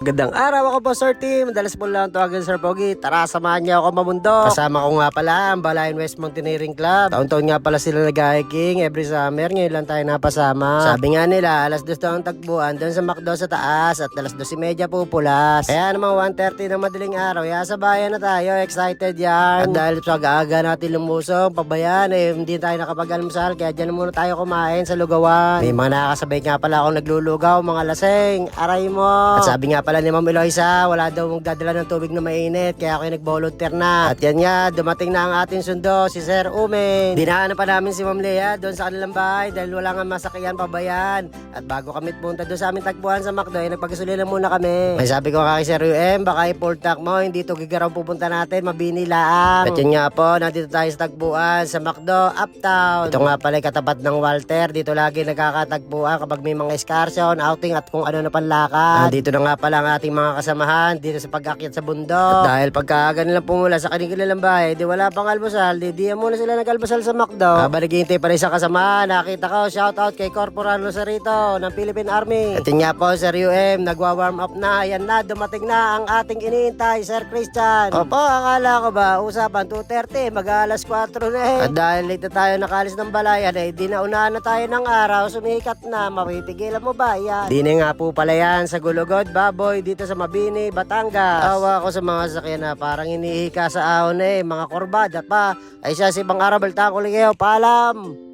Gandang araw ako po, Sir Team. Madalas po lang tawagan, Sir Pogi. Tara, samahan niyo ako mamundok. Kasama ko nga pala ang Balayan West Mountaineering Club. Taon-taon nga pala sila nag-hiking every summer. Ngayon lang tayo napasama. Sabi nga nila, alas 2 daw ang tagbuan doon sa McDo sa taas at alas 2:30 pupulas. Kaya naman 1:30 ng madaling araw. Kaya sa bayan na tayo, excited yan. At dahil sa aga natin lumusong, pabayan, hindi tayo nakapag-almusal. Kaya dyan muna tayo kumain sa lugawan. May mga nakakasabay nga pala akong naglulugaw, mga laseng. Aray mo. At sabi nga pala ni Ma'am Eloisa, wala daw magdadala ng tubig na mainit, kaya ako nag-volunteer na. At yan nga, dumating na ang ating sundo, si Sir Umen. Dinaanan pa namin si Ma'am Lea doon sa kanilang bahay dahil wala nga masakyan pabayan. At bago kami punta doon sa aming tagpuan sa McDo, nagpagasolina muna kami. May sabi ko kay Sir UM, baka i-full tank mo, hindi to Gigaraw pupunta natin, mabini laang. At yun nga po, nandito tayo sa tagpuan sa McDo, Uptown. Ito nga pala katapat ng Walter, dito lagi nagkakatagpuan kapag may mga excursion, outing at kung ano na panlakad. Dito na nga pala ang ating mga kasamahan dito sa pag-akyat sa bundok. At dahil pagkaaga nilang pumula sa kanilang bahay, di wala pang almusal, di muna sila nag-almusal sa McDo. Habang naghihintay pa rin sa kasamahan, nakita ko, shoutout kay Corporal Rosarito ng Philippine Army. At yun nga po, Sir UM, nagwa-warm up na. Yan na, dumating na ang ating iniintay, Sir Christian. Opo, akala ko ba, usapan 2:30, mag-alas 4 na eh. At dahil late na tayo nakalis ng balayan, di naunahan na tayo ng araw, sumikat na, mapipigilan mo ba yan? Di na nga po pala yan sa Gulugod, Baboy, dito sa Mabini, Batangas. Tawa ko sa mga sakyan na parang inihika sa ahon mga korbada pa. Ay siya si Bang Arabal Takuli kayo, paalam!